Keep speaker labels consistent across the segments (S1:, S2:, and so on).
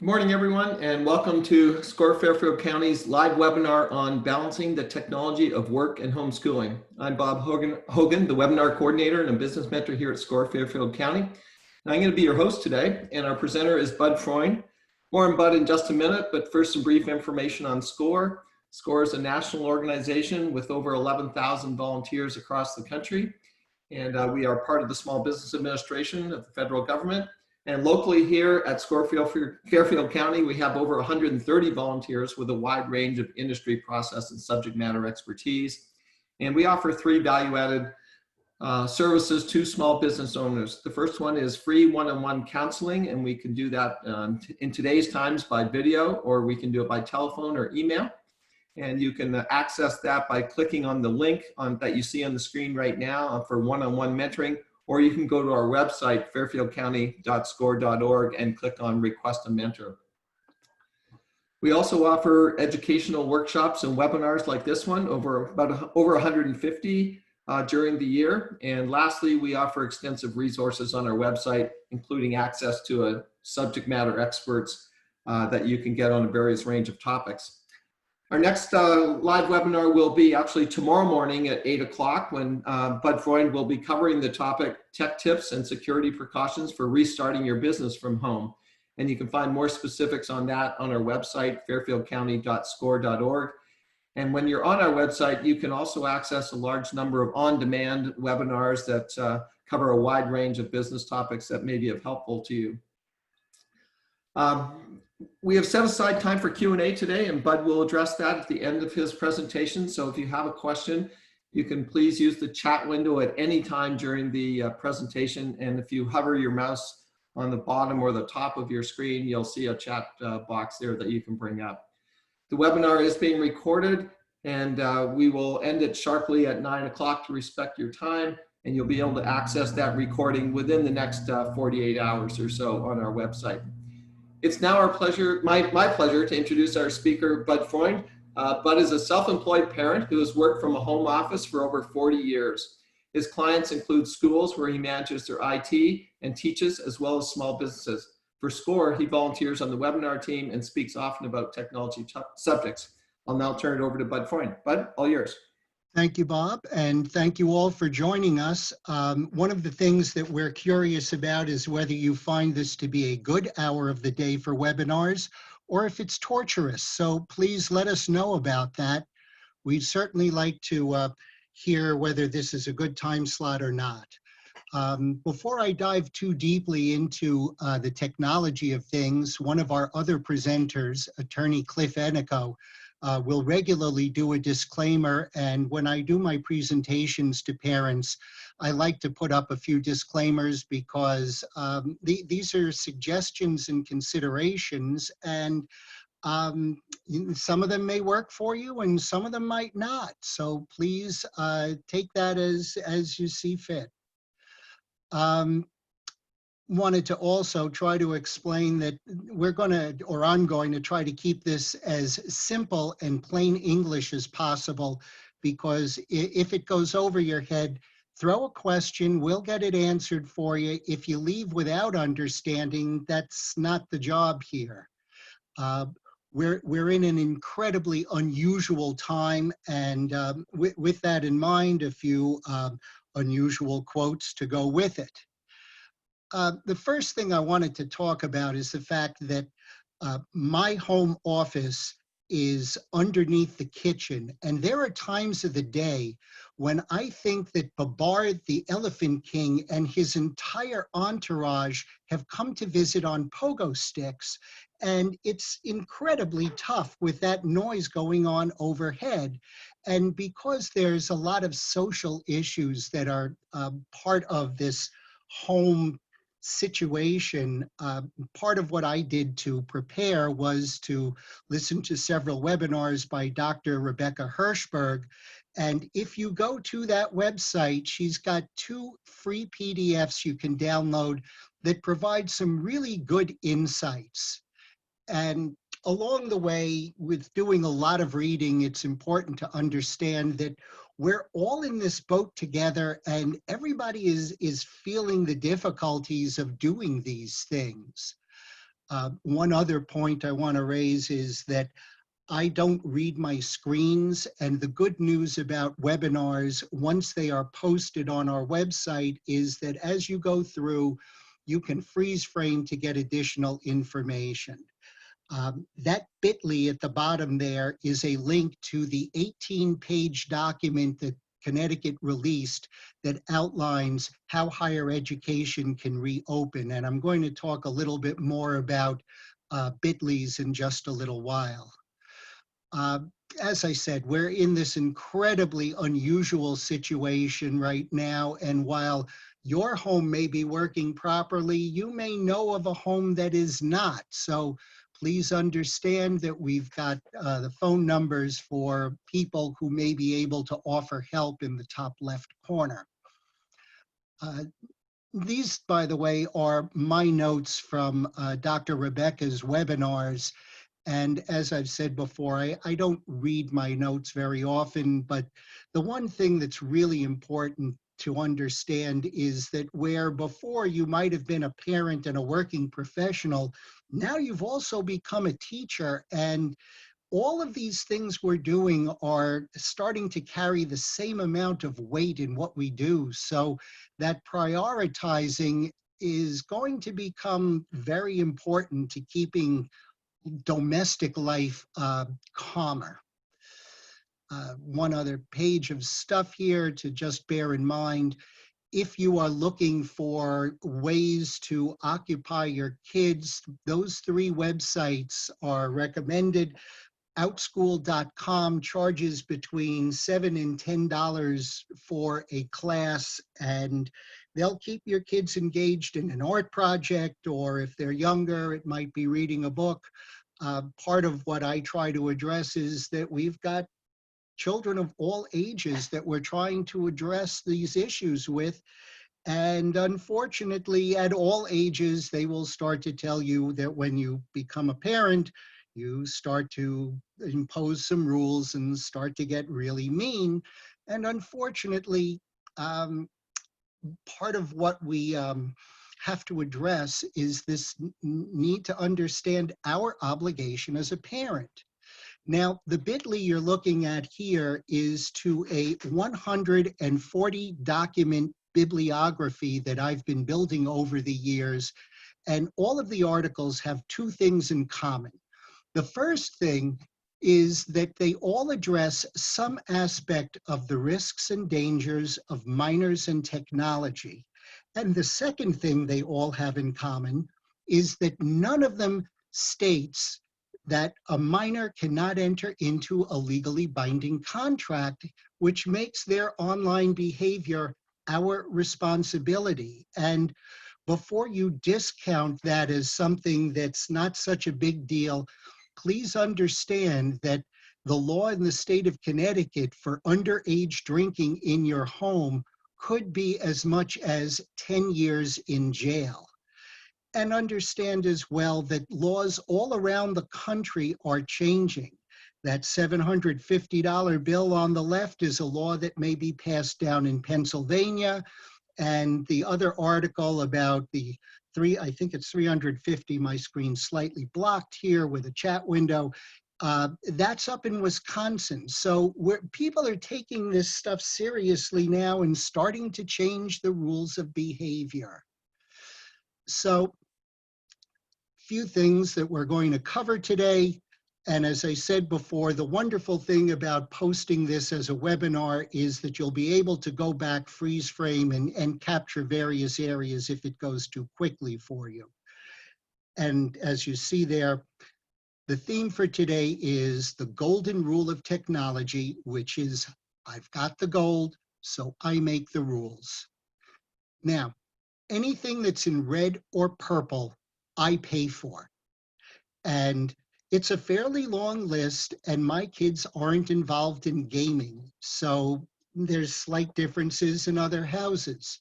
S1: Good morning, everyone, and welcome to SCORE Fairfield County's live webinar on balancing the technology of work and homeschooling. I'm Bob Hogan, the webinar coordinator and a business mentor here at SCORE Fairfield County. And I'm going to be your host today, and our presenter is Bud Freund. More on Bud in just a minute, but first some brief information on SCORE. SCORE is a national organization with over 11,000 volunteers across the country, and we are part of the Small Business Administration of the federal government. And locally here at SCORE Fairfield County, we have over 130 volunteers with a wide range of industry process and subject matter expertise. And we offer three value-added services to small business owners. The first one is free one-on-one counseling, and we can do that in today's times by video, or we can do it by telephone or email. And you can access that by clicking on the link that you see on the screen right now for one-on-one mentoring. Or you can go to our website, fairfieldcounty.score.org, and click on Request a Mentor. We also offer educational workshops and webinars like this one, over 150 during the year. And lastly, we offer extensive resources on our website, including access to subject matter experts that you can get on a various range of topics. Our next live webinar will be actually tomorrow morning at 8 o'clock when Bud Freund will be covering the topic Tech Tips and Security Precautions for Restarting Your Business from Home. And you can find more specifics on that on our website, fairfieldcounty.score.org. And when you're on our website, you can also access a large number of on-demand webinars that cover a wide range of business topics that may be helpful to you. We have set aside time for Q&A today, and Bud will address that at the end of his presentation. So if you have a question, you can please use the chat window at any time during the presentation. And if you hover your mouse on the bottom or the top of your screen, you'll see a chat box there that you can bring up. The webinar is being recorded, and we will end it sharply at 9 o'clock to respect your time. And you'll be able to access that recording within the next 48 hours or so on our website. It's now our pleasure, my pleasure, to introduce our speaker, Bud Freund. Bud is a self-employed parent who has worked from a home office for over 40 years. His clients include schools where he manages their IT and teaches, as well as small businesses. For SCORE, he volunteers on the webinar team and speaks often about technology subjects. I'll now turn it over to Bud Freund. Bud, all yours.
S2: Thank you, Bob, and thank you all for joining us. One of the things that we're curious about is whether you find this to be a good hour of the day for webinars or if it's torturous. So please let us know about that. We'd certainly like to hear whether this is a good time slot or not. Before I dive too deeply into the technology of things, one of our other presenters, attorney Cliff Enico, will regularly do a disclaimer, and when I do my presentations to parents, I like to put up a few disclaimers because these are suggestions and considerations, and some of them may work for you and some of them might not. So please take that as you see fit. Wanted to also try to explain that I'm going to try to keep this as simple and plain English as possible, because if it goes over your head, throw a question, we'll get it answered for you. If you leave without understanding, that's not the job here. We're in an incredibly unusual time, and with that in mind, a few unusual quotes to go with it. The first thing I wanted to talk about is the fact that my home office is underneath the kitchen, and there are times of the day when I think that Babar the Elephant King and his entire entourage have come to visit on pogo sticks, and it's incredibly tough with that noise going on overhead. And because there's a lot of social issues that are part of this home situation, part of what I did to prepare was to listen to several webinars by Dr. Rebecca Hirschberg. And if you go to that website, she's got 2 free PDFs you can download that provide some really good insights. And along the way, with doing a lot of reading, it's important to understand that we're all in this boat together, and everybody is feeling the difficulties of doing these things. One other point I want to raise is that I don't read my screens, and the good news about webinars, once they are posted on our website, is that as you go through, you can freeze frame to get additional information. That bit.ly at the bottom there is a link to the 18-page document that Connecticut released that outlines how higher education can reopen. And I'm going to talk a little bit more about bit.lys in just a little while. As I said, we're in this incredibly unusual situation right now. And while your home may be working properly, you may know of a home that is not. So please understand that we've got the phone numbers for people who may be able to offer help in the top left corner. These, by the way, are my notes from Dr. Rebecca's webinars. And as I've said before, I don't read my notes very often, but the one thing that's really important to understand is that where before you might have been a parent and a working professional, now you've also become a teacher, and all of these things we're doing are starting to carry the same amount of weight in what we do. So that prioritizing is going to become very important to keeping domestic life calmer. One other page of stuff here to just bear in mind. If you are looking for ways to occupy your kids, those 3 websites are recommended. Outschool.com charges between $7 and $10 for a class, and they'll keep your kids engaged in an art project, or if they're younger, it might be reading a book. Part of what I try to address is that we've got children of all ages that we're trying to address these issues with. And unfortunately, at all ages, they will start to tell you that when you become a parent, you start to impose some rules and start to get really mean. And unfortunately, part of what we have to address is this need to understand our obligation as a parent. Now, the bit.ly you're looking at here is to a 140 document bibliography that I've been building over the years. And all of the articles have 2 things in common. The first thing is that they all address some aspect of the risks and dangers of minors and technology. And the second thing they all have in common is that none of them states that a minor cannot enter into a legally binding contract, which makes their online behavior our responsibility. And before you discount that as something that's not such a big deal, please understand that the law in the state of Connecticut for underage drinking in your home could be as much as 10 years in jail. And understand as well that laws all around the country are changing. That $750 bill on the left is a law that may be passed down in Pennsylvania. And the other article about the I think it's 350, my screen's slightly blocked here with a chat window. That's up in Wisconsin. So people are taking this stuff seriously now and starting to change the rules of behavior. So, few things that we're going to cover today. And as I said before, the wonderful thing about posting this as a webinar is that you'll be able to go back, freeze frame, and capture various areas if it goes too quickly for you. And as you see there, the theme for today is the golden rule of technology, which is I've got the gold, so I make the rules. Now, anything that's in red or purple, I pay for. And it's a fairly long list, and my kids aren't involved in gaming, so there's slight differences in other houses.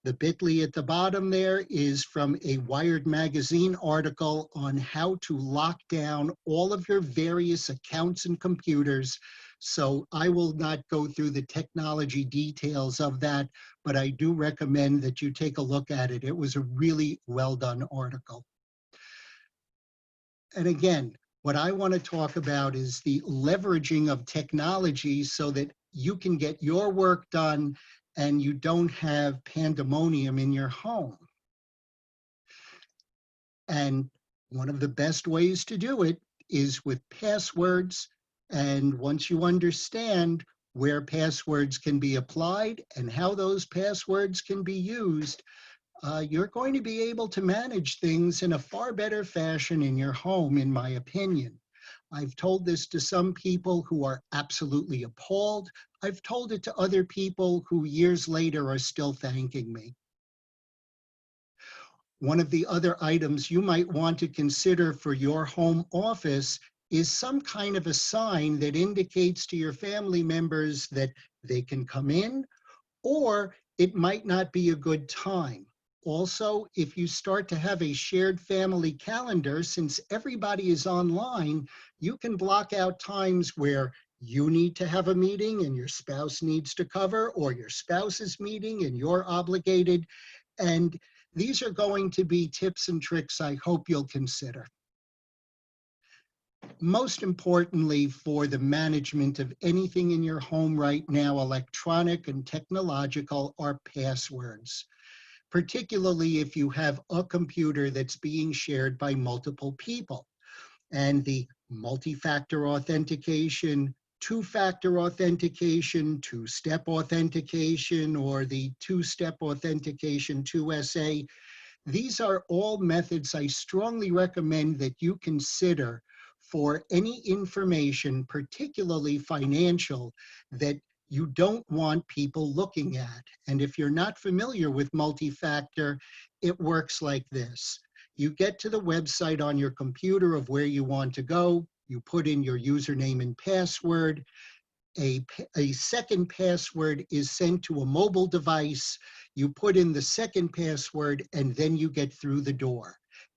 S2: The bit.ly at the bottom there is from a Wired magazine article on how to lock down all of your various accounts and computers. So I will not go through the technology details of that, but I do recommend that you take a look at it. It was a really well done article. And again, what I want to talk about is the leveraging of technology so that you can get your work done and you don't have pandemonium in your home. And one of the best ways to do it is with passwords. And once you understand where passwords can be applied and how those passwords can be used, you're going to be able to manage things in a far better fashion in your home, in my opinion. I've told this to some people who are absolutely appalled. I've told it to other people who years later are still thanking me. One of the other items you might want to consider for your home office is some kind of a sign that indicates to your family members that they can come in, or it might not be a good time. Also, if you start to have a shared family calendar, since everybody is online, you can block out times where you need to have a meeting and your spouse needs to cover, or your spouse is meeting and you're obligated. And these are going to be tips and tricks I hope you'll consider. Most importantly, for the management of anything in your home right now, electronic and technological, are passwords, particularly if you have a computer that's being shared by multiple people. And the multi-factor authentication, two-factor authentication, two-step authentication, or the two-step authentication 2SA, these are all methods I strongly recommend that you consider for any information, particularly financial, that you don't want people looking at. And if you're not familiar with multi-factor, it works like this. You get to the website on your computer of where you want to go, you put in your username and password, a second password is sent to a mobile device. You put in the second password and then you get through the door.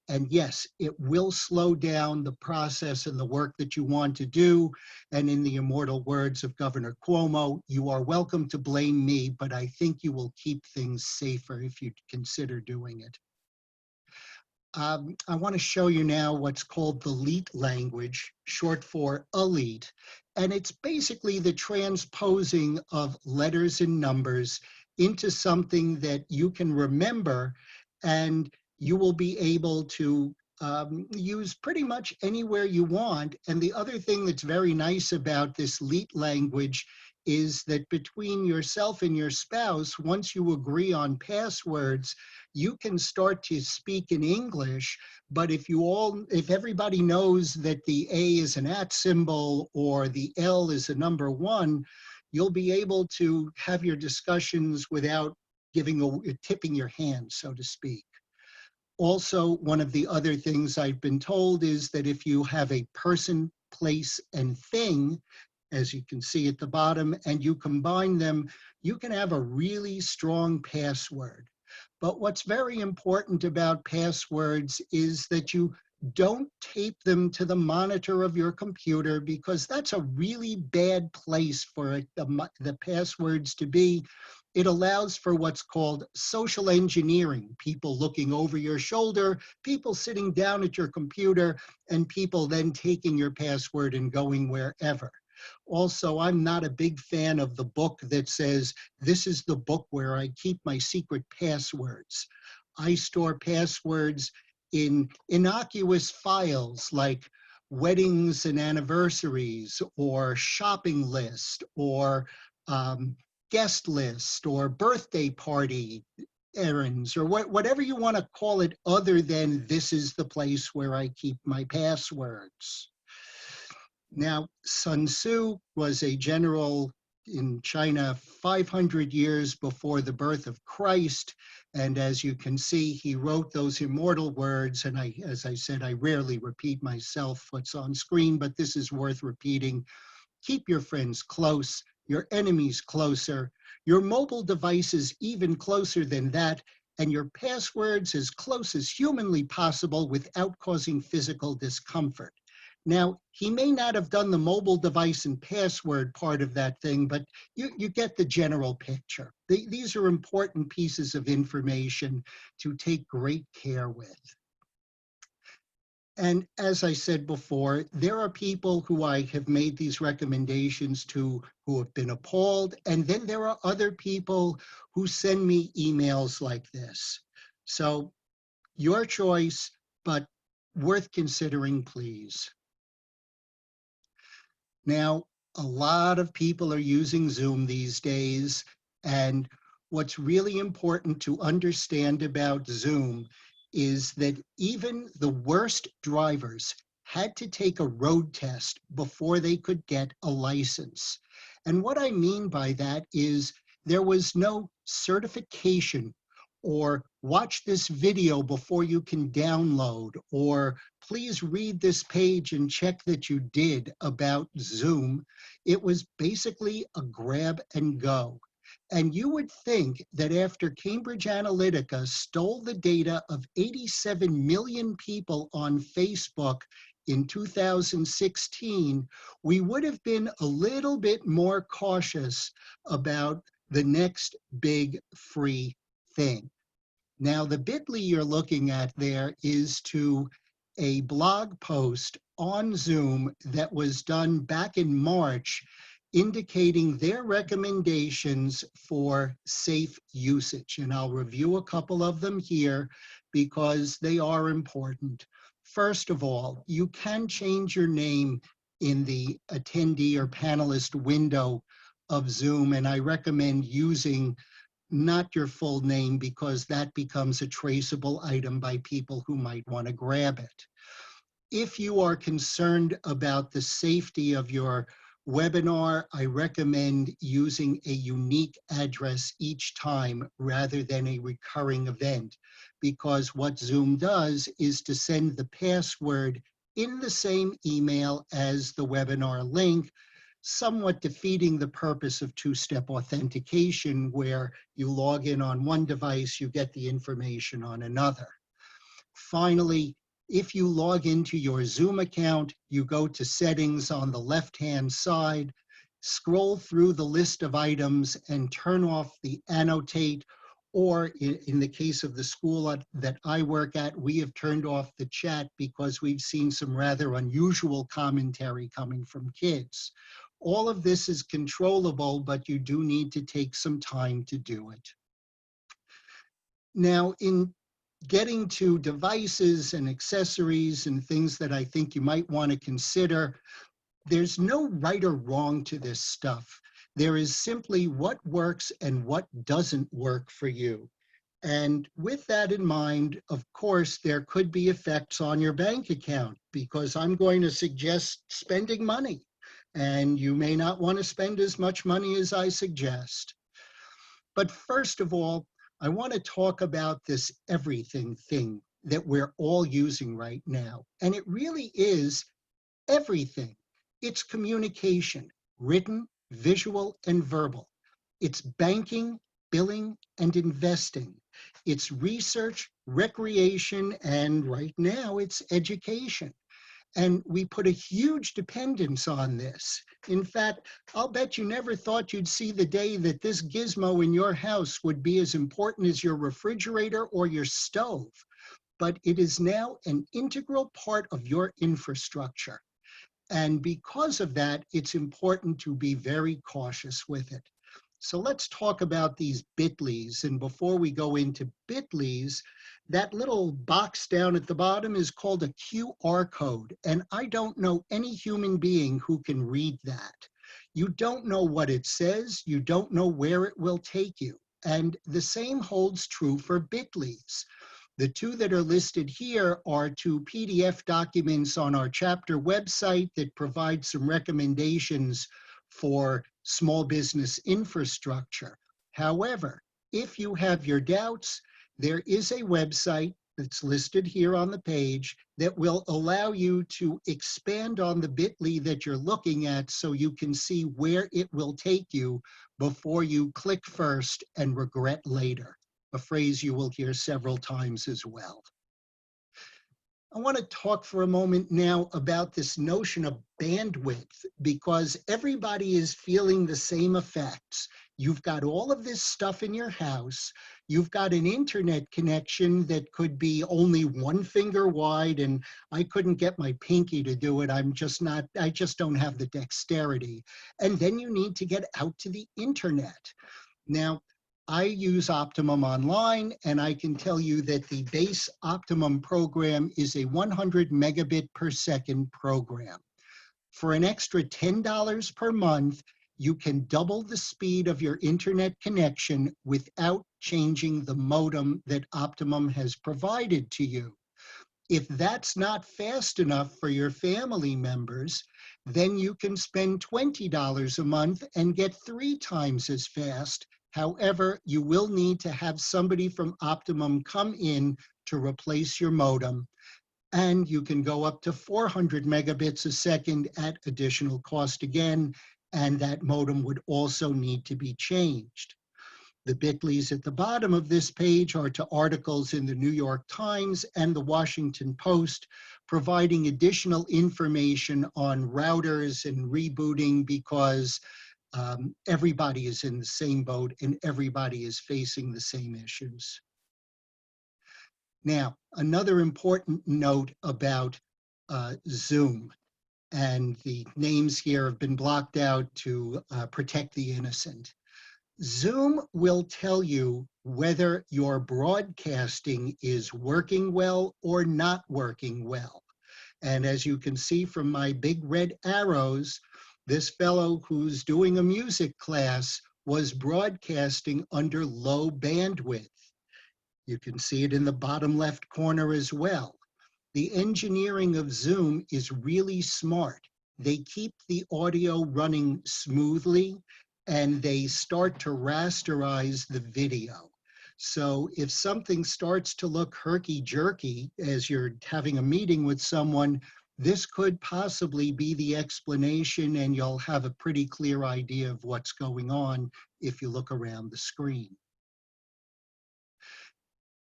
S2: And yes, it will slow down the process and the work that you want to do. And in the immortal words of Governor Cuomo, you are welcome to blame me, but I think you will keep things safer if you consider doing it. I want to show you now what's called the Leat language, short for Leat. And it's basically the transposing of letters and numbers into something that you can remember, and you will be able to use pretty much anywhere you want. And the other thing that's very nice about this Leat language is that between yourself and your spouse, once you agree on passwords, you can start to speak in English, but if everybody knows that the A is an @ symbol or the L is a number 1, you'll be able to have your discussions without tipping your hand, so to speak. Also, one of the other things I've been told is that if you have a person, place, and thing, as you can see at the bottom, and you combine them, you can have a really strong password. But what's very important about passwords is that you don't tape them to the monitor of your computer, because that's a really bad place for the passwords to be. It allows for what's called social engineering, people looking over your shoulder, people sitting down at your computer, and people then taking your password and going wherever. Also, I'm not a big fan of the book that says, this is the book where I keep my secret passwords. I store passwords in innocuous files like weddings and anniversaries, or shopping list, or guest list, or birthday party errands, or whatever you want to call it, other than this is the place where I keep my passwords. Now, Sun Tzu was a general in China 500 years before the birth of Christ. And as you can see, he wrote those immortal words. And as I said, I rarely repeat myself what's on screen, but this is worth repeating. Keep your friends close, your enemies closer, your mobile devices even closer than that, and your passwords as close as humanly possible without causing physical discomfort. Now, he may not have done the mobile device and password part of that thing, but you get the general picture. These are important pieces of information to take great care with. And as I said before, there are people who I have made these recommendations to who have been appalled. And then there are other people who send me emails like this. So your choice, but worth considering, please. Now, a lot of people are using Zoom these days, and what's really important to understand about Zoom is that even the worst drivers had to take a road test before they could get a license. And what I mean by that is there was no certification or watch this video before you can download, or please read this page and check that you did about Zoom. It was basically a grab and go. And you would think that after Cambridge Analytica stole the data of 87 million people on Facebook in 2016, we would have been a little bit more cautious about the next big free thing. Now, the bit.ly you're looking at there is to a blog post on Zoom that was done back in March, indicating their recommendations for safe usage. And I'll review a couple of them here because they are important. First of all, you can change your name in the attendee or panelist window of Zoom, and I recommend using not your full name because that becomes a traceable item by people who might want to grab it. If you are concerned about the safety of your webinar, I recommend using a unique address each time rather than a recurring event, because what Zoom does is to send the password in the same email as the webinar link, somewhat defeating the purpose of two-step authentication, where you log in on one device, you get the information on another. Finally, if you log into your Zoom account, you go to settings on the left-hand side, scroll through the list of items and turn off the annotate, or in the case of the school that I work at, we have turned off the chat because we've seen some rather unusual commentary coming from kids. All of this is controllable, but you do need to take some time to do it. Now, in getting to devices and accessories and things that I think you might want to consider, there's no right or wrong to this stuff. There is simply what works and what doesn't work for you. And with that in mind, of course, there could be effects on your bank account, because I'm going to suggest spending money, and you may not want to spend as much money as I suggest. But first of all, I want to talk about this everything thing that we're all using right now. And it really is everything. It's communication, written, visual, and verbal. It's banking, billing, and investing. It's research, recreation, and right now it's education. And we put a huge dependence on this. In fact, I'll bet you never thought you'd see the day that this gizmo in your house would be as important as your refrigerator or your stove. But it is now an integral part of your infrastructure. And because of that, it's important to be very cautious with it. So let's talk about these bit.lys. And before we go into bit.lys, that little box down at the bottom is called a QR code. And I don't know any human being who can read that. You don't know what it says. You don't know where it will take you. And the same holds true for bit.lys. The two that are listed here are two PDF documents on our chapter website that provide some recommendations for small business infrastructure. However, if you have your doubts, there is a website that's listed here on the page that will allow you to expand on the bit.ly that you're looking at so you can see where it will take you before you click first and regret later, a phrase you will hear several times as well. I want to talk for a moment now about this notion of bandwidth, because everybody is feeling the same effects. You've got all of this stuff in your house. You've got an internet connection that could be only one finger wide, and I couldn't get my pinky to do it. I just don't have the dexterity. And then you need to get out to the internet. Now, I use Optimum Online, and I can tell you that the base Optimum program is a 100 megabit per second program. For an extra $10 per month, you can double the speed of your internet connection without changing the modem that Optimum has provided to you. If that's not fast enough for your family members, then you can spend $20 a month and get 3 times as fast. However, you will need to have somebody from Optimum come in to replace your modem, and you can go up to 400 megabits a second at additional cost again, and that modem would also need to be changed. The bit.lys at the bottom of this page are to articles in the New York Times and the Washington Post, providing additional information on routers and rebooting, because everybody is in the same boat and everybody is facing the same issues. Now, another important note about Zoom, and the names here have been blocked out to protect the innocent. Zoom will tell you whether your broadcasting is working well or not working well. And as you can see from my big red arrows, this fellow who's doing a music class was broadcasting under low bandwidth. You can see it in the bottom left corner as well. The engineering of Zoom is really smart. They keep the audio running smoothly, and they start to rasterize the video. So if something starts to look herky-jerky as you're having a meeting with someone, this could possibly be the explanation, and you'll have a pretty clear idea of what's going on if you look around the screen.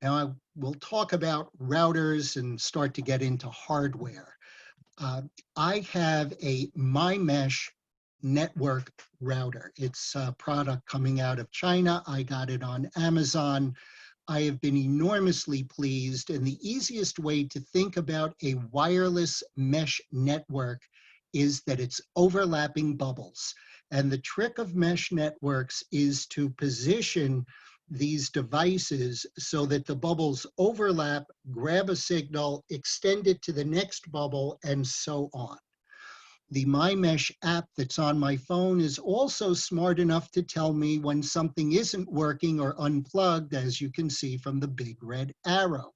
S2: Now, we'll talk about routers and start to get into hardware. I have a MyMesh network router. It's a product coming out of China. I got it on Amazon. I have been enormously pleased, and the easiest way to think about a wireless mesh network is that it's overlapping bubbles. And the trick of mesh networks is to position these devices so that the bubbles overlap, grab a signal, extend it to the next bubble, and so on. The MyMesh app that's on my phone is also smart enough to tell me when something isn't working or unplugged, as you can see from the big red arrow.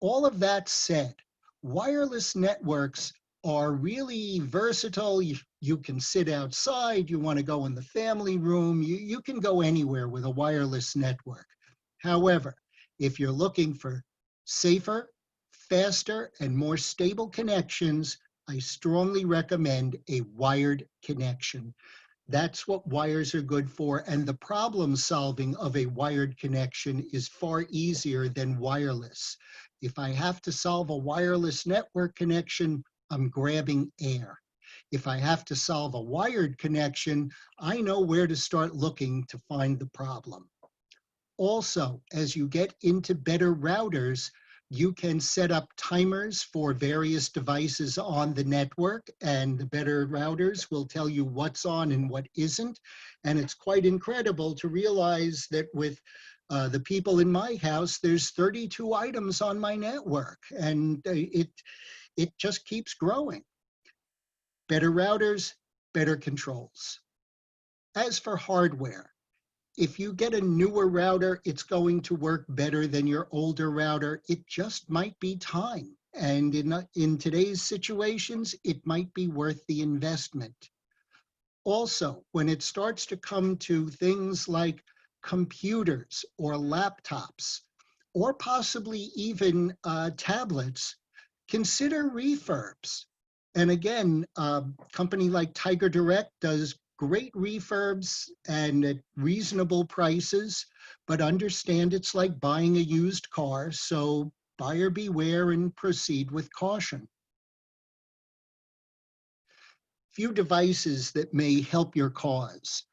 S2: All of that said, wireless networks are really versatile. You can sit outside, you want to go in the family room, you can go anywhere with a wireless network. However, if you're looking for safer, faster, and more stable connections, I strongly recommend a wired connection. That's what wires are good for, and the problem solving of a wired connection is far easier than wireless. If I have to solve a wireless network connection, I'm grabbing air. If I have to solve a wired connection, I know where to start looking to find the problem. Also, as you get into better routers, you can set up timers for various devices on the network, and the better routers will tell you what's on and what isn't. And it's quite incredible to realize that with the people in my house, there's 32 items on my network, and it just keeps growing. Better routers, better controls. As for hardware, if you get a newer router, it's going to work better than your older router. It just might be time. And in today's situations, it might be worth the investment. Also, when it starts to come to things like computers or laptops, or possibly even tablets, consider refurbs. And again, a company like Tiger Direct does great refurbs and at reasonable prices, but understand it's like buying a used car. So buyer beware and proceed with caution. Few devices that may help your cause.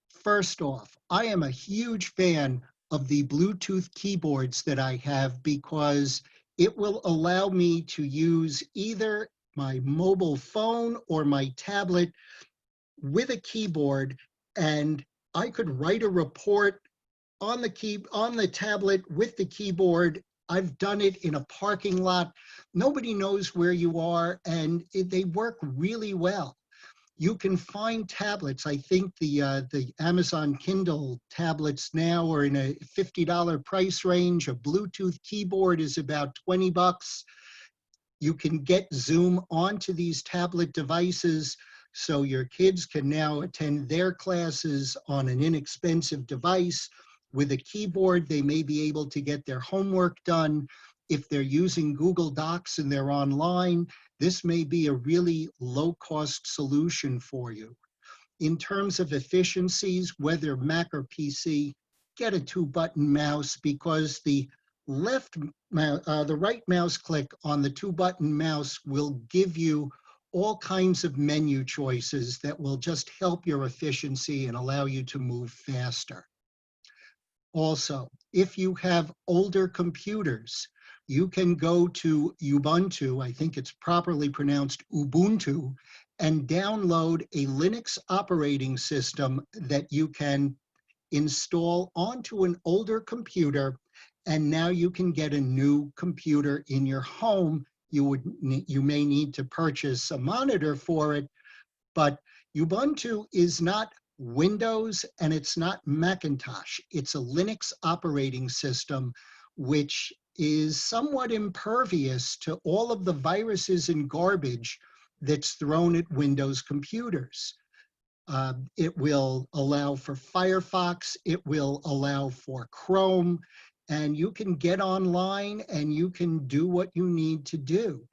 S2: First off, I am a huge fan of the Bluetooth keyboards that I have because it will allow me to use either my mobile phone or my tablet with a keyboard, and I could write a report on the tablet with the keyboard. I've done it in a parking lot. Nobody knows where you are, and they work really well. You can find tablets. I think the Amazon Kindle tablets now are in a $50 price range. A Bluetooth keyboard is about 20 bucks. You can get Zoom onto these tablet devices, so your kids can now attend their classes on an inexpensive device. With a keyboard, they may be able to get their homework done. If they're using Google Docs and they're online, this may be a really low-cost solution for you. In terms of efficiencies, whether Mac or PC, get a 2-button mouse, because the right mouse click on the 2-button mouse will give you all kinds of menu choices that will just help your efficiency and allow you to move faster. Also, if you have older computers, you can go to Ubuntu, I think it's properly pronounced Ubuntu, and download a Linux operating system that you can install onto an older computer, and now you can get a new computer in your home. You may need to purchase a monitor for it, but Ubuntu is not Windows and it's not Macintosh. It's a Linux operating system, which is somewhat impervious to all of the viruses and garbage that's thrown at Windows computers. It will allow for Firefox, it will allow for Chrome, and you can get online and you can do what you need to do.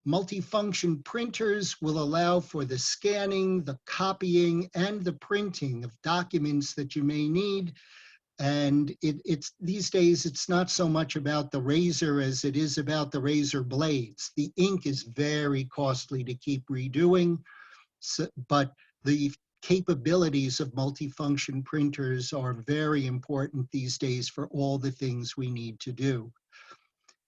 S2: Multifunction printers will allow for the scanning, the copying, and the printing of documents that you may need. And it's these days, it's not so much about the razor as it is about the razor blades. The ink is very costly to keep redoing, but the capabilities of multifunction printers are very important these days for all the things we need to do.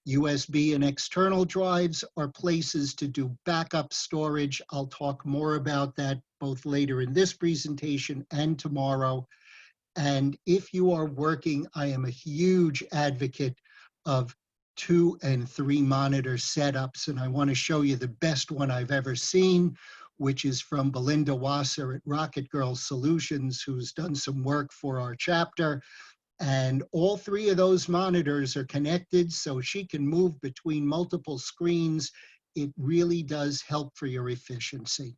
S2: USB and external drives are places to do backup storage. I'll talk more about that both later in this presentation and tomorrow. And if you are working, I am a huge advocate of 2 and 3 monitor setups, and I want to show you the best one I've ever seen, which is from Belinda Wasser at Rocket Girl Solutions, who's done some work for our chapter. And all 3 of those monitors are connected, so she can move between multiple screens. It really does help for your efficiency.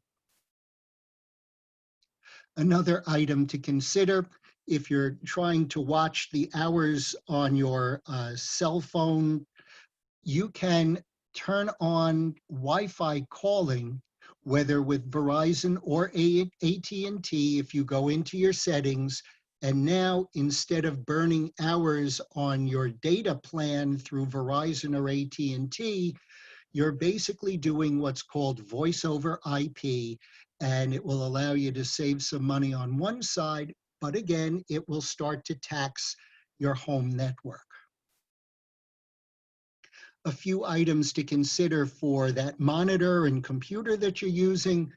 S2: Another item to consider, if you're trying to watch the hours on your cell phone, you can turn on Wi-Fi calling, whether with Verizon or AT&T, if you go into your settings. And now, instead of burning hours on your data plan through Verizon or AT&T, you're basically doing what's called voice over IP, and it will allow you to save some money on one side, but again, it will start to tax your home network. A few items to consider for that monitor and computer that you're using.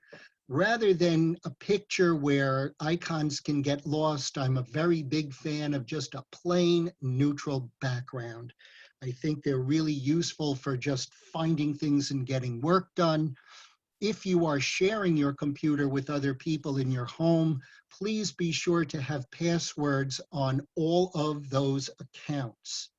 S2: Rather than a picture where icons can get lost, I'm a very big fan of just a plain neutral background. I think they're really useful for just finding things and getting work done. If you are sharing your computer with other people in your home, please be sure to have passwords on all of those accounts.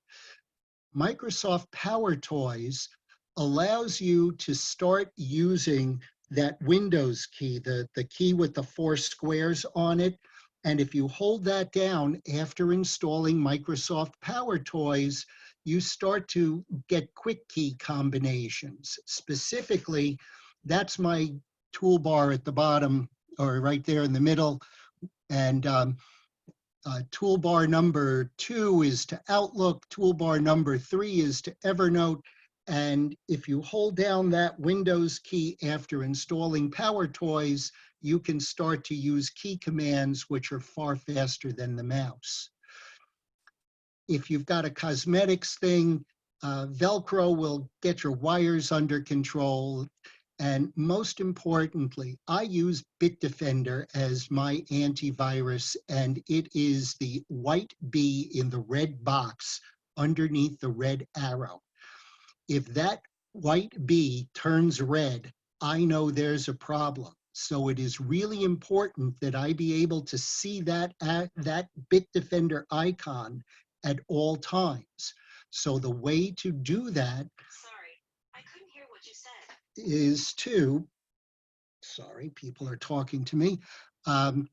S2: Microsoft Power Toys allows you to start using that Windows key, the key with the 4 squares on it. And if you hold that down after installing Microsoft Power Toys, you start to get quick key combinations. Specifically, that's my toolbar at the bottom, or right there in the middle. And Toolbar number 2 is to Outlook. Toolbar number 3 is to Evernote. And if you hold down that Windows key after installing PowerToys, you can start to use key commands, which are far faster than the mouse. If you've got a cosmetics thing, Velcro will get your wires under control. And most importantly, I use Bitdefender as my antivirus, and it is the white B in the red box underneath the red arrow. If that white B turns red, I know there's a problem. So it is really important that I be able to see that Bitdefender icon at all times. So the way to do that is to, sorry, people are talking to me. The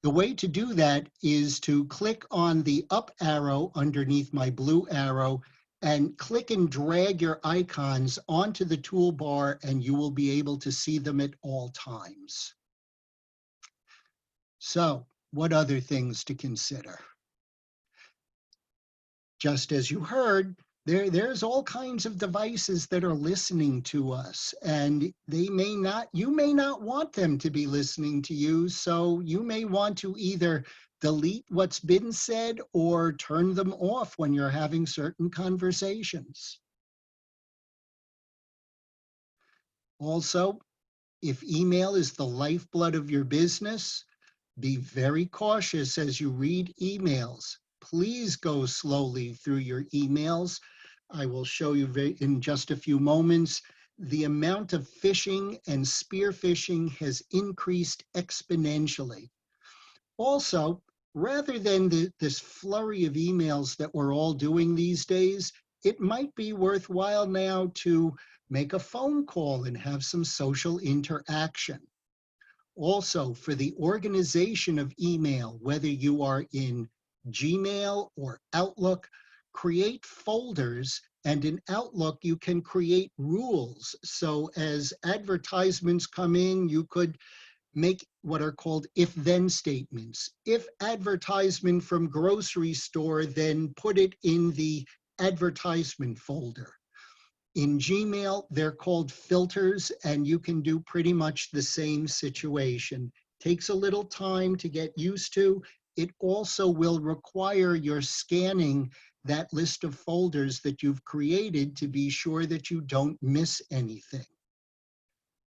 S2: way to do that is to click on the up arrow underneath my blue arrow and click and drag your icons onto the toolbar, and you will be able to see them at all times. So, what other things to consider? Just as you heard, there's all kinds of devices that are listening to us, and you may not want them to be listening to you, so you may want to either delete what's been said or turn them off when you're having certain conversations. Also, if email is the lifeblood of your business, be very cautious as you read emails. Please go slowly through your emails. I will show you in just a few moments. The amount of phishing and spear phishing has increased exponentially. Also, rather than this flurry of emails that we're all doing these days, it might be worthwhile now to make a phone call and have some social interaction. Also, for the organization of email, whether you are in Gmail or Outlook, create folders, and in Outlook, you can create rules. So as advertisements come in, you could make what are called if-then statements. If advertisement from grocery store, then put it in the advertisement folder. In Gmail, they're called filters, and you can do pretty much the same situation. Takes a little time to get used to. It also will require your scanning that list of folders that you've created to be sure that you don't miss anything.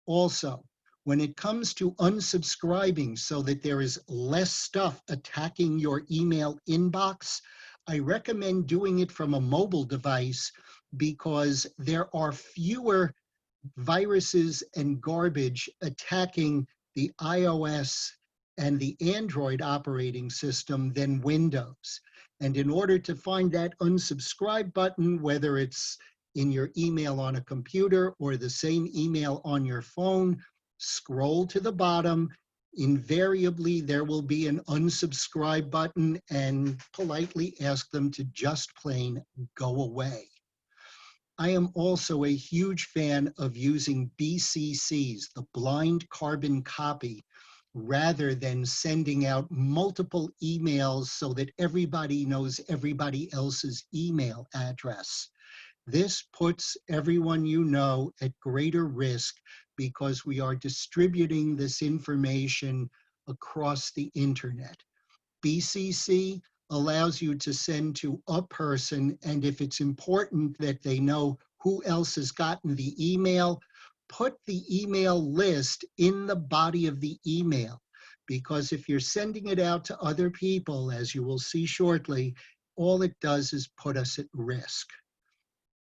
S2: Also, when it comes to unsubscribing so that there is less stuff attacking your email inbox, I recommend doing it from a mobile device because there are fewer viruses and garbage attacking the iOS and the Android operating system than Windows. And in order to find that unsubscribe button, whether it's in your email on a computer or the same email on your phone, scroll to the bottom. Invariably, there will be an unsubscribe button, and politely ask them to just plain go away. I am also a huge fan of using BCCs, the blind carbon copy, rather than sending out multiple emails so that everybody knows everybody else's email address. This puts everyone you know at greater risk because we are distributing this information across the internet. BCC allows you to send to a person, and if it's important that they know who else has gotten the email, put the email list in the body of the email. Because if you're sending it out to other people, as you will see shortly, all it does is put us at risk.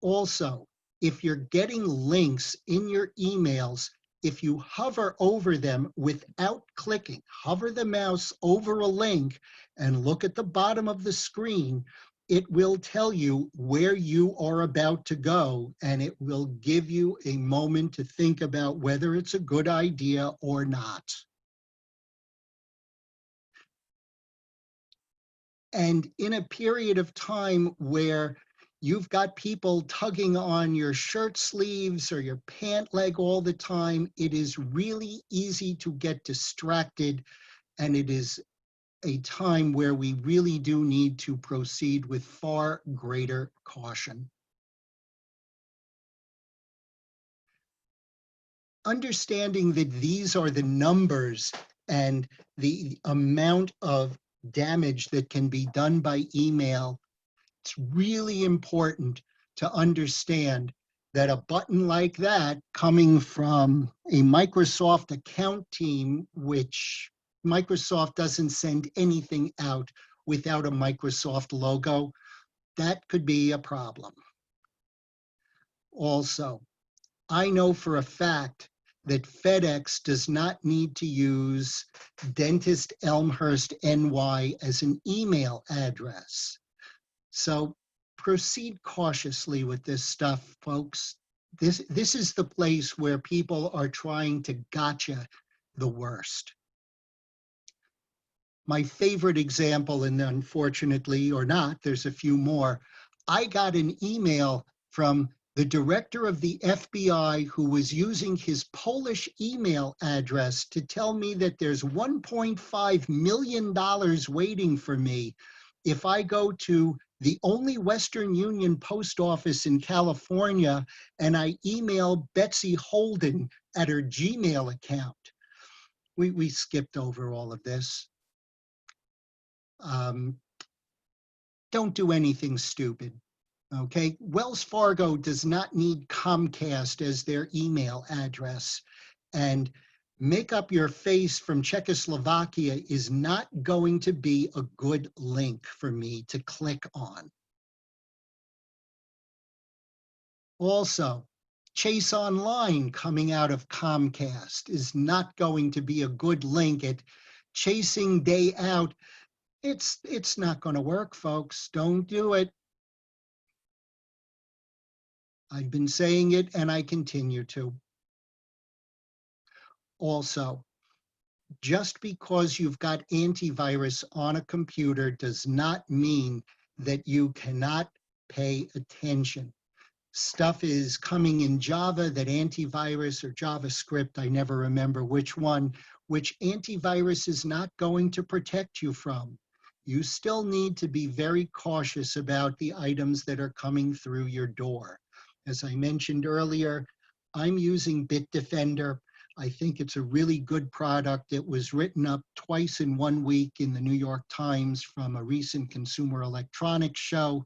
S2: Also, if you're getting links in your emails, if you hover over them without clicking, hover the mouse over a link and look at the bottom of the screen, it will tell you where you are about to go, and it will give you a moment to think about whether it's a good idea or not. And in a period of time where you've got people tugging on your shirt sleeves or your pant leg all the time, it is really easy to get distracted, and it is a time where we really do need to proceed with far greater caution. Understanding that these are the numbers and the amount of damage that can be done by email, it's really important to understand that a button like that coming from a Microsoft account team, which Microsoft doesn't send anything out without a Microsoft logo, that could be a problem. Also, I know for a fact that FedEx does not need to use Dentist Elmhurst NY as an email address. So proceed cautiously with this stuff, folks. This is the place where people are trying to gotcha the worst. My favorite example, and unfortunately or not, there's a few more. I got an email from the director of the FBI who was using his Polish email address to tell me that there's $1.5 million waiting for me if I go to the only Western Union post office in California and I email Betsy Holden at her Gmail account. We skipped over all of this. Don't do anything stupid. Okay, Wells Fargo does not need Comcast as their email address, and make up your face from Czechoslovakia is not going to be a good link for me to click on. Also, Chase Online coming out of Comcast is not going to be a good link at Chasing Day Out. It's not going to work, folks. Don't do it. I've been saying it and I continue to. Also, just because you've got antivirus on a computer does not mean that you cannot pay attention. Stuff is coming in Java that antivirus or JavaScript, I never remember which one, which antivirus is not going to protect you from. You still need to be very cautious about the items that are coming through your door. As I mentioned earlier, I'm using Bitdefender. I think it's a really good product. It was written up twice in 1 week in the New York Times from a recent Consumer Electronics show.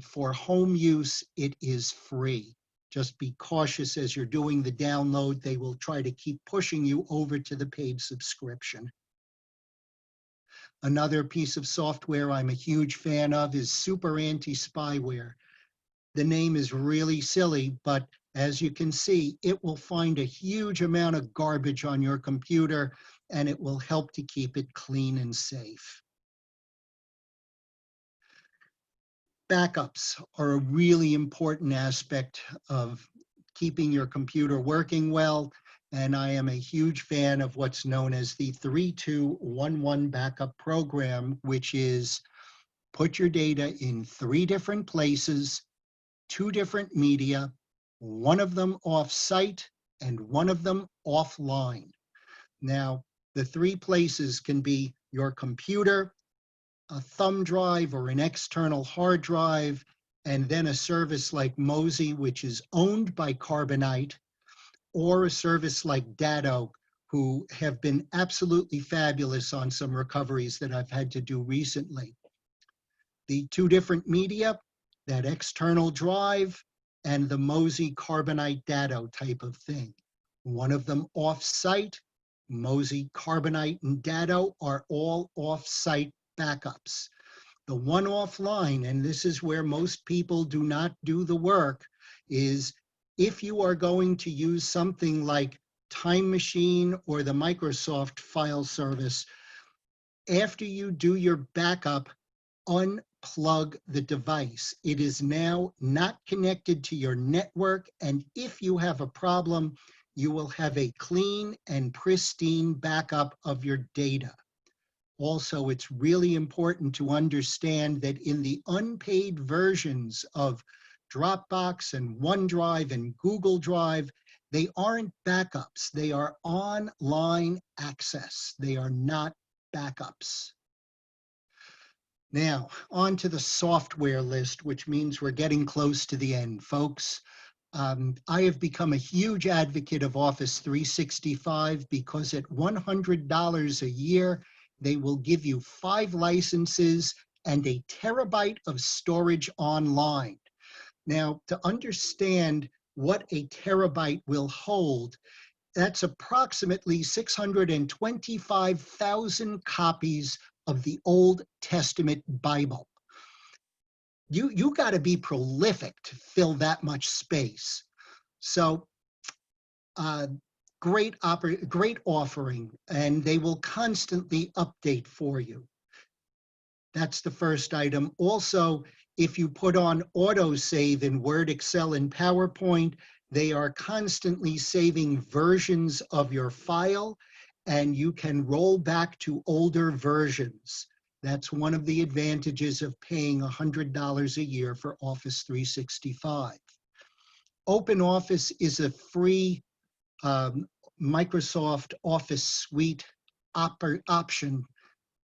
S2: For home use, it is free. Just be cautious as you're doing the download. They will try to keep pushing you over to the paid subscription. Another piece of software I'm a huge fan of is Super Anti-Spyware. The name is really silly, but as you can see, it will find a huge amount of garbage on your computer and it will help to keep it clean and safe. Backups are a really important aspect of keeping your computer working well, and I am a huge fan of what's known as the 3211 backup program, which is put your data in 3 different places, 2 different media, one of them off-site and one of them offline. Now, the 3 places can be your computer, a thumb drive or an external hard drive, and then a service like Mozy, which is owned by Carbonite, or a service like Datto, who have been absolutely fabulous on some recoveries that I've had to do recently. The 2 different media, that external drive, and the Mozy Carbonite Datto type of thing. One of them off-site. Mozy, Carbonite, and Datto are all off-site backups. The one offline, and this is where most people do not do the work, is if you are going to use something like Time Machine or the Microsoft file service, after you do your backup, unplug the device. It is now not connected to your network, and if you have a problem, you will have a clean and pristine backup of your data. Also, it's really important to understand that in the unpaid versions of Dropbox and OneDrive and Google Drive, they aren't backups. They are online access. They are not backups. Now, on to the software list, which means we're getting close to the end, folks. I have become a huge advocate of Office 365 because at $100 a year, they will give you 5 licenses and a terabyte of storage online. Now, to understand what a terabyte will hold, that's approximately 625,000 copies of the Old Testament Bible. You got to be prolific to fill that much space. So great offering, and they will constantly update for you. That's the first item. Also, if you put on autosave in Word, Excel, and PowerPoint, they are constantly saving versions of your file, and you can roll back to older versions. That's one of the advantages of paying $100 a year for Office 365. OpenOffice is a free Microsoft Office suite option,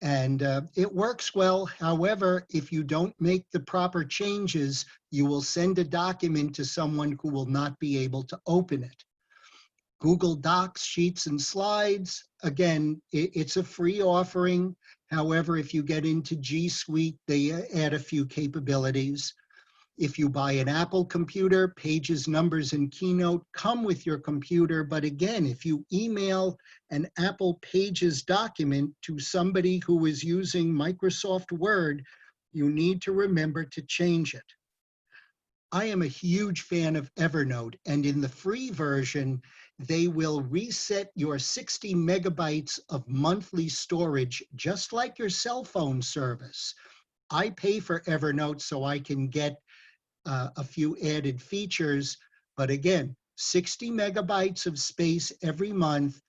S2: and it works well. However, if you don't make the proper changes, you will send a document to someone who will not be able to open it. Google Docs, Sheets, and Slides, again, it's a free offering. However, if you get into G Suite, they add a few capabilities. If you buy an Apple computer, Pages, Numbers, and Keynote come with your computer. But again, if you email an Apple Pages document to somebody who is using Microsoft Word, you need to remember to change it. I am a huge fan of Evernote, and in the free version, they will reset your 60 megabytes of monthly storage, just like your cell phone service. I pay for Evernote so I can get a few added features, but again, 60 megabytes of space every month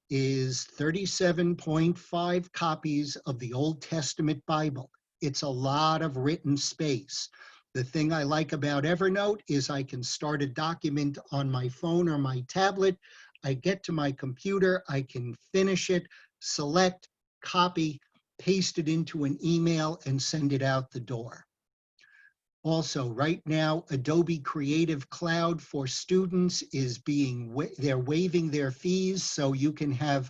S2: is 37.5 copies of the Old Testament Bible. It's a lot of written space. The thing I like about Evernote is I can start a document on my phone or my tablet. I get to my computer, I can finish it, select, copy, paste it into an email, and send it out the door. Also, right now, Adobe Creative Cloud for students is they're waiving their fees, so you can have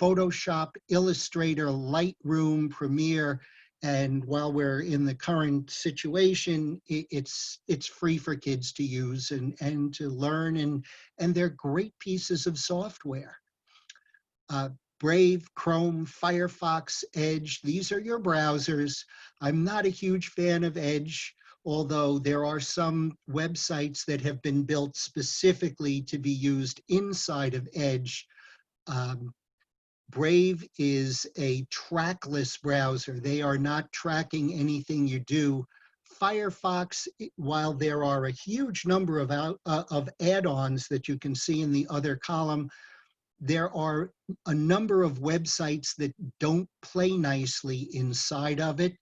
S2: Photoshop, Illustrator, Lightroom, Premiere, and while we're in the current situation, it's free for kids to use and to learn, and they're great pieces of software. Brave, Chrome, Firefox, Edge, these are your browsers. I'm not a huge fan of Edge, although there are some websites that have been built specifically to be used inside of Edge. Brave is a trackless browser. They are not tracking anything you do. Firefox, while there are a huge number of add-ons that you can see in the other column, there are a number of websites that don't play nicely inside of it.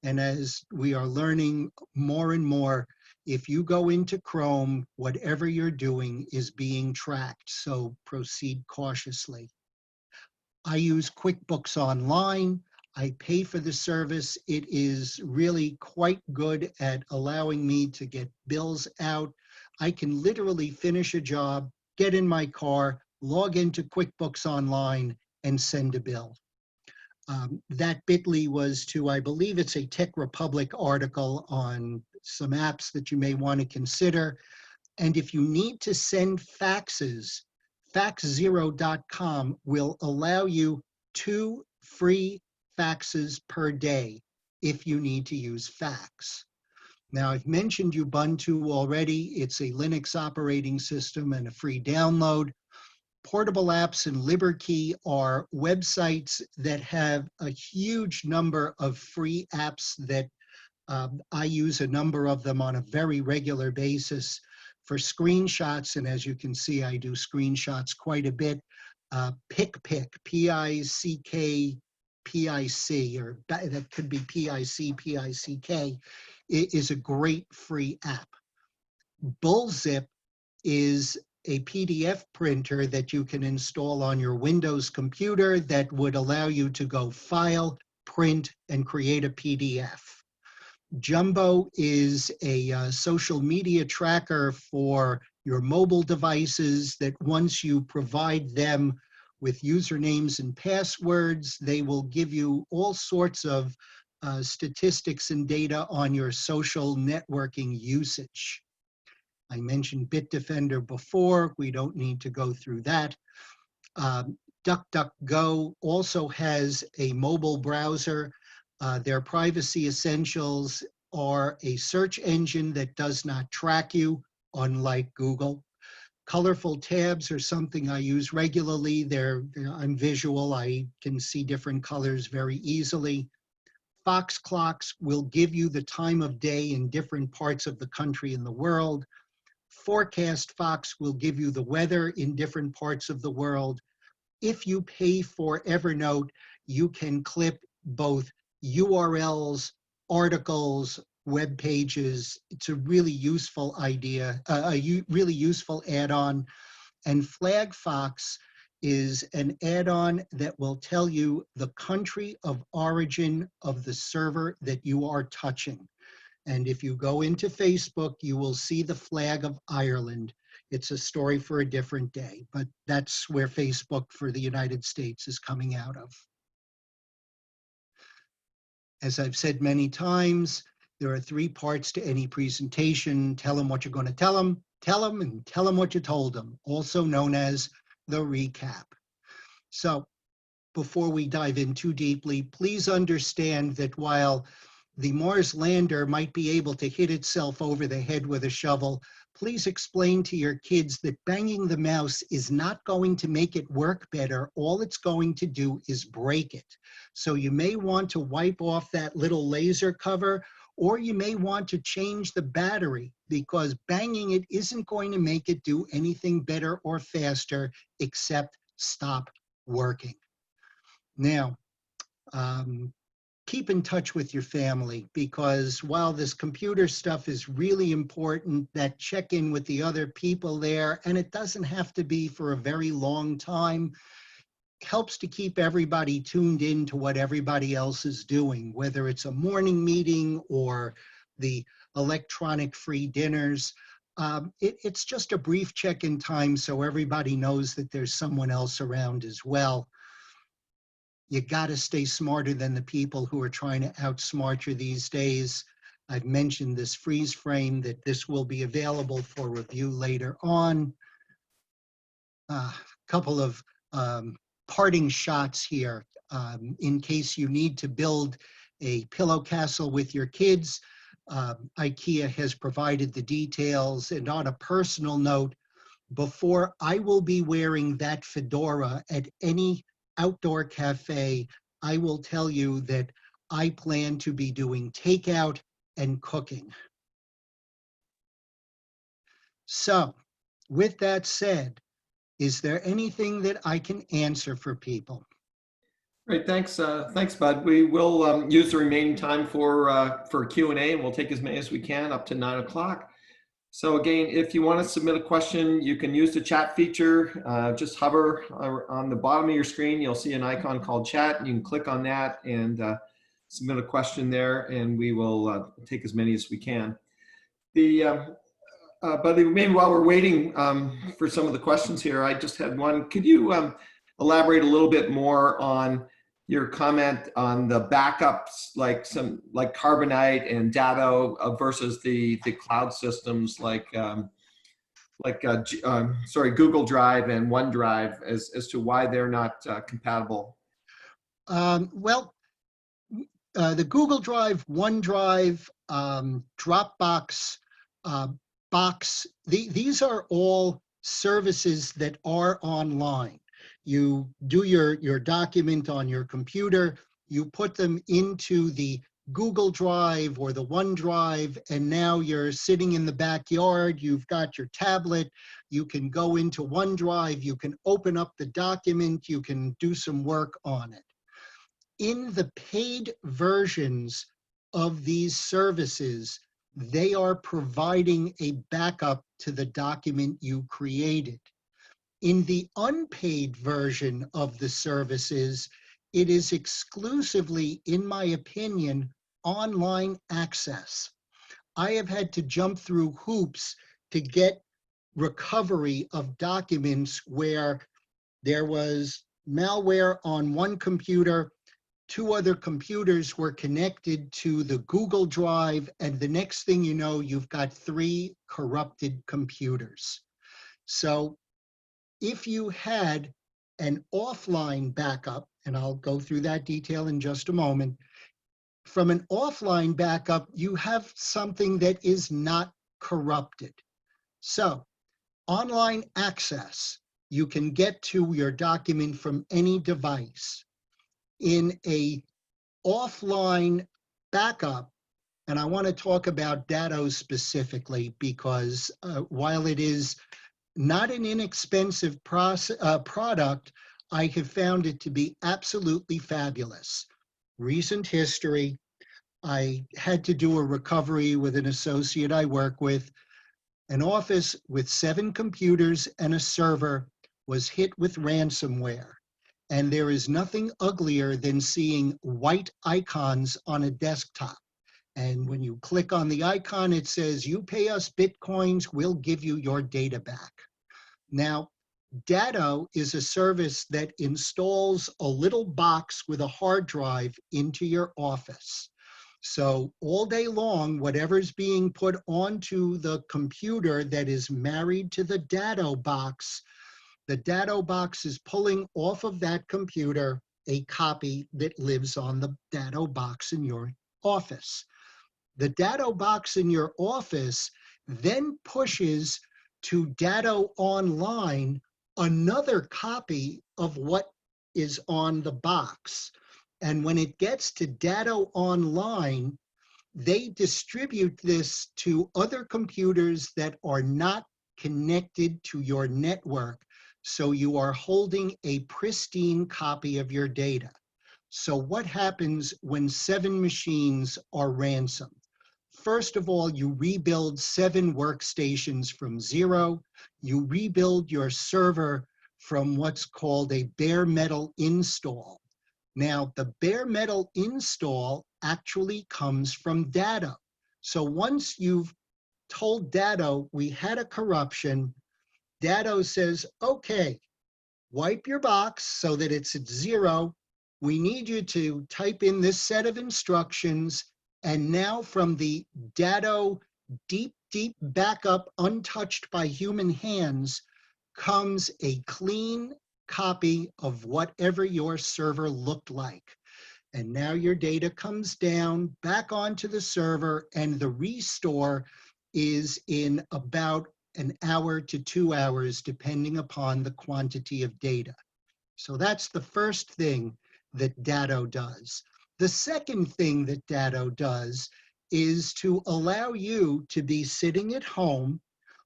S2: And as we are learning more and more, if you go into Chrome, whatever you're doing is being tracked, so proceed cautiously. I use QuickBooks Online. I pay for the service. It is really quite good at allowing me to get bills out. I can literally finish a job, get in my car, log into QuickBooks Online, and send a bill. That bit.ly was to, I believe it's a Tech Republic article on some apps that you may want to consider. And if you need to send faxes, faxzero.com will allow you 2 free faxes per day if you need to use fax. Now, I've mentioned Ubuntu already. It's a Linux operating system and a free download. Portable Apps and LiberKey are websites that have a huge number of free apps that I use a number of them on a very regular basis for screenshots. And as you can see, I do screenshots quite a bit. PicPic, P-I-C-K-P-I-C, or that could be P-I-C-P-I-C-K, is a great free app. Bullzip is a PDF printer that you can install on your Windows computer that would allow you to go File, Print, and create a PDF. Jumbo is a social media tracker for your mobile devices that once you provide them with usernames and passwords, they will give you all sorts of statistics and data on your social networking usage. I mentioned Bitdefender before. We don't need to go through that. DuckDuckGo also has a mobile browser. Their privacy essentials are a search engine that does not track you, unlike Google. Colorful tabs are something I use regularly. I'm visual. I can see different colors very easily. Fox clocks will give you the time of day in different parts of the country and the world. Forecast Fox will give you the weather in different parts of the world. If you pay for Evernote, you can clip both URLs, articles, web pages. It's a really useful idea, really useful add-on. And FlagFox is an add-on that will tell you the country of origin of the server that you are touching. And if you go into Facebook, you will see the flag of Ireland. It's a story for a different day, but that's where Facebook for the United States is coming out of. As I've said many times, there are 3 parts to any presentation. Tell them what you're going to tell them, and tell them what you told them, also known as the recap. So before we dive in too deeply, please understand that while the Mars lander might be able to hit itself over the head with a shovel, please explain to your kids that banging the mouse is not going to make it work better. All it's going to do is break it. So you may want to wipe off that little laser cover, or you may want to change the battery, because banging it isn't going to make it do anything better or faster except stop working. Now, keep in touch with your family, because while this computer stuff is really important, that check-in with the other people there, and it doesn't have to be for a very long time, helps to keep everybody tuned in to what everybody else is doing, whether it's a morning meeting or the electronic free dinners. It's just a brief check-in time so everybody knows that there's someone else around as well. You got to stay smarter than the people who are trying to outsmart you these days. I've mentioned this freeze frame, that this will be available for review later on. A couple of parting shots here. In case you need to build a pillow castle with your kids, IKEA has provided the details. And on a personal note, before I will be wearing that fedora at any outdoor cafe, I will tell you that I plan to be doing takeout and cooking. So, with that said, is there anything that I can answer for people?
S1: Great, thanks, Bud. We will use the remaining time for Q&A, and we'll take as many as we can up to 9 o'clock. So again, if you want to submit a question, you can use the chat feature. Just hover on the bottom of your screen. You'll see an icon called chat. You can click on that and submit a question there, and we will take as many as we can. But maybe while we're waiting for some of the questions here, I just had one. Could you elaborate a little bit more on your comment on the backups, like Carbonite and Datto versus the cloud systems like Google Drive and OneDrive, as to why they're not compatible?
S2: Well, the Google Drive, OneDrive, Dropbox, Box, these are all services that are online. You do your document on your computer, you put them into the Google Drive or the OneDrive, and now you're sitting in the backyard, you've got your tablet, you can go into OneDrive, you can open up the document, you can do some work on it. In the paid versions of these services, they are providing a backup to the document you created. In the unpaid version of the services, it is exclusively, in my opinion, online access. I have had to jump through hoops to get recovery of documents where there was malware on one computer, two other computers were connected to the Google Drive, and the next thing you know, you've got 3 corrupted computers. So if you had an offline backup, and I'll go through that detail in just a moment, from an offline backup, you have something that is not corrupted. So online access, you can get to your document from any device. In a offline backup, and I want to talk about Datto specifically because while it is not an inexpensive product, I have found it to be absolutely fabulous. Recent history, I had to do a recovery with an associate I work with. An office with 7 computers and a server was hit with ransomware. And there is nothing uglier than seeing white icons on a desktop. And when you click on the icon, it says, you pay us Bitcoins, we'll give you your data back. Now, Datto is a service that installs a little box with a hard drive into your office. So all day long, whatever's being put onto the computer that is married to the Datto box is pulling off of that computer a copy that lives on the Datto box in your office. The Datto box in your office then pushes to Datto Online another copy of what is on the box. And when it gets to Datto Online, they distribute this to other computers that are not connected to your network. So you are holding a pristine copy of your data. So what happens when 7 machines are ransomed? First of all, you rebuild 7 workstations from 0. You rebuild your server from what's called a bare metal install. Now, the bare metal install actually comes from Datto. So once you've told Datto we had a corruption, Datto says, okay, wipe your box so that it's at 0. We need you to type in this set of instructions. And now from the Datto deep backup untouched by human hands comes a clean copy of whatever your server looked like. And now your data comes down back onto the server, and the restore is in about an hour to 2 hours, depending upon the quantity of data. So that's the first thing that Datto does. The second thing that Datto does is to allow you to be sitting at home,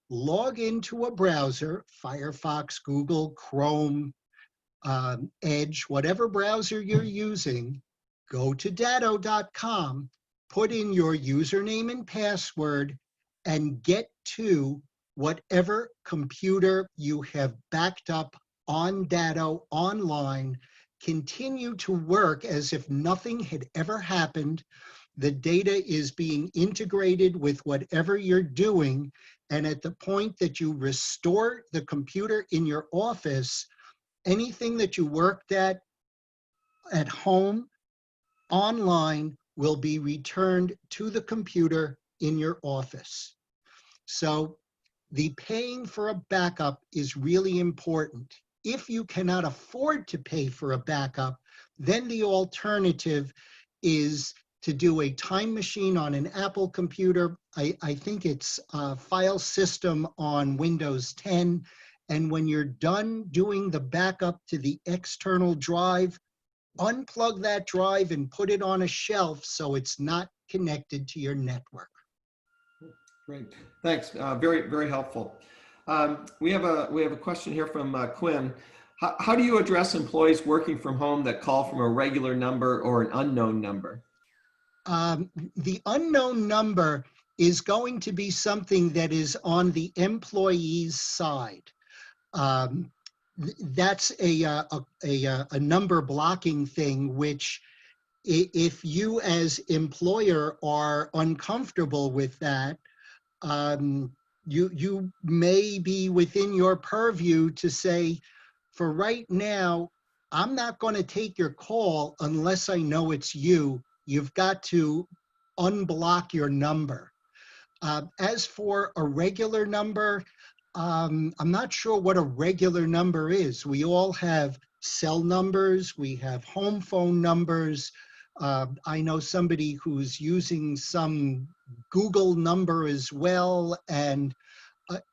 S2: log into a browser, Firefox, Google, Chrome, Edge, whatever browser you're using, go to datto.com, put in your username and password, and get to whatever computer you have backed up on Datto online. Continue to work as if nothing had ever happened. The data is being integrated with whatever you're doing. And at the point that you restore the computer in your office, anything that you worked at home, online, will be returned to the computer in your office. So the paying for a backup is really important. If you cannot afford to pay for a backup, then the alternative is to do a time machine on an Apple computer. I think it's a file system on Windows 10. And when you're done doing the backup to the external drive, unplug that drive and put it on a shelf so it's not connected to your network.
S1: Great, thanks. Very helpful. We have a question here from Quinn. How do you address employees working from home that call from a regular number or an unknown number?
S2: The unknown number is going to be something that is on the employee's side. That's a number blocking thing, which if you as employer are uncomfortable with that, you may be within your purview to say, for right now, I'm not going to take your call unless I know it's you. You've got to unblock your number. As for a regular number, I'm not sure what a regular number is. We all have cell numbers, we have home phone numbers. I know somebody who's using some Google number as well, and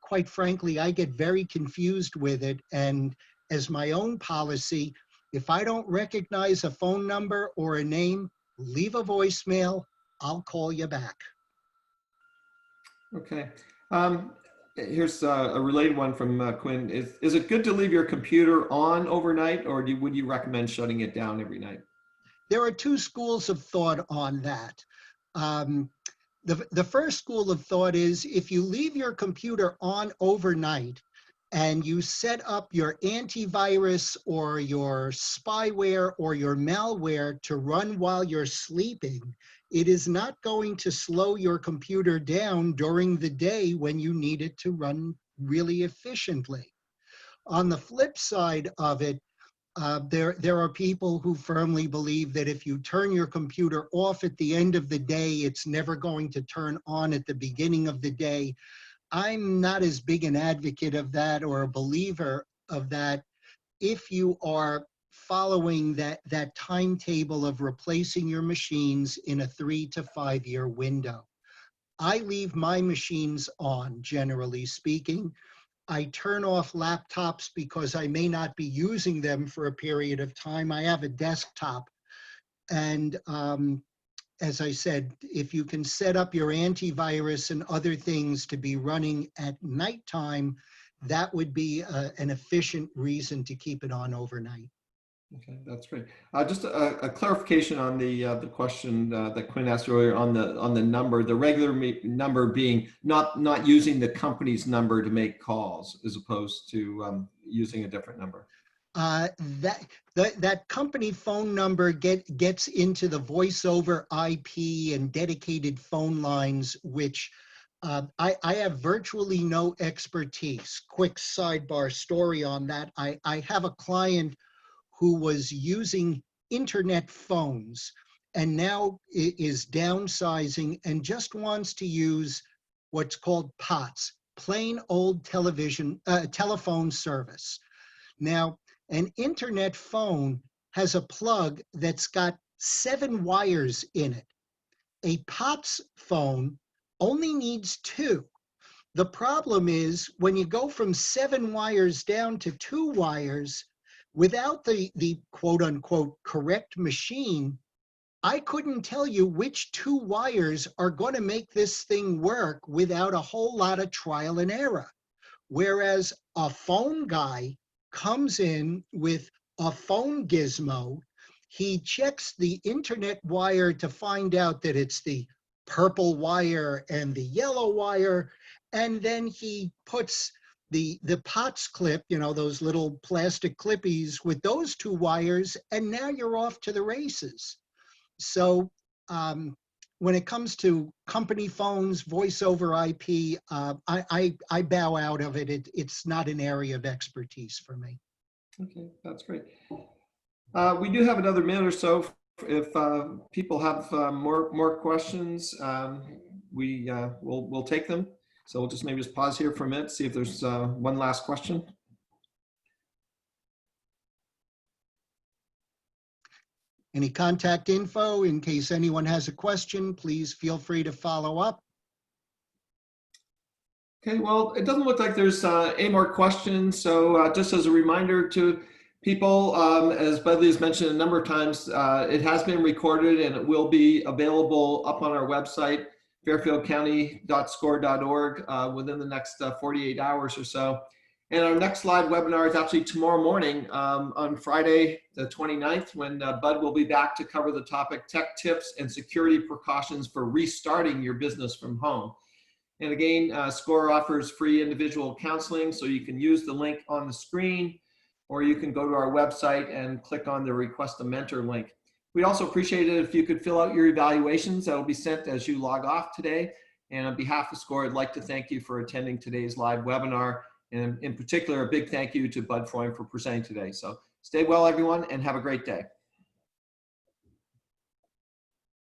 S2: quite frankly, I get very confused with it. And as my own policy, if I don't recognize a phone number or a name, leave a voicemail, I'll call you back.
S1: Okay. Here's a related one from Quinn. Is it good to leave your computer on overnight, or would you recommend shutting it down every night?
S2: There are two schools of thought on that. The first school of thought is if you leave your computer on overnight and you set up your antivirus or your spyware or your malware to run while you're sleeping, it is not going to slow your computer down during the day when you need it to run really efficiently. On the flip side of it, there are people who firmly believe that if you turn your computer off at the end of the day, it's never going to turn on at the beginning of the day. I'm not as big an advocate of that or a believer of that. If you are following that timetable of replacing your machines in a 3 to 5 year window. I leave my machines on, generally speaking. I turn off laptops because I may not be using them for a period of time. I have a desktop. And as I said, if you can set up your antivirus and other things to be running at nighttime, that would be an efficient reason to keep it on overnight.
S1: Okay, that's great. Just a clarification on the question that Quinn asked earlier on the number, the regular number being not using the company's number to make calls as opposed to using a different number.
S2: That company phone number gets into the voice over IP and dedicated phone lines, which I have virtually no expertise. Quick sidebar story on that. I have a client who was using internet phones and now is downsizing and just wants to use what's called POTS, plain old telephone service. Now, an internet phone has a plug that's got 7 wires in it. A POTS phone only needs 2. The problem is when you go from 7 wires down to 2 wires, without the quote unquote correct machine, I couldn't tell you which 2 wires are going to make this thing work without a whole lot of trial and error. Whereas a phone guy comes in with a phone gizmo, he checks the internet wire to find out that it's the purple wire and the yellow wire, and then he puts the POTS clip, you know, those little plastic clippies with those 2 wires, and now you're off to the races. So when it comes to company phones, voice over IP, I bow out of it. It's not an area of expertise for me.
S1: Okay, that's great. We do have another minute or so. If people have more questions, we'll take them. So we'll just maybe just pause here for a minute, see if there's one last question.
S2: Any contact info in case anyone has a question, please feel free to follow up.
S1: Okay, well, it doesn't look like there's any more questions. So just as a reminder to people, as Budley has mentioned a number of times, it has been recorded and it will be available up on our website, fairfieldcounty.score.org, within the next 48 hours or so. And our next live webinar is actually tomorrow morning on Friday, the 29th, when Bud will be back to cover the topic tech tips and security precautions for restarting your business from home. And again, SCORE offers free individual counseling, so you can use the link on the screen, or you can go to our website and click on the Request a Mentor link. We'd also appreciate it if you could fill out your evaluations. That will be sent as you log off today. And on behalf of SCORE, I'd like to thank you for attending today's live webinar. And in particular, a big thank you to Bud Freund for presenting today. So stay well, everyone, and have a great day.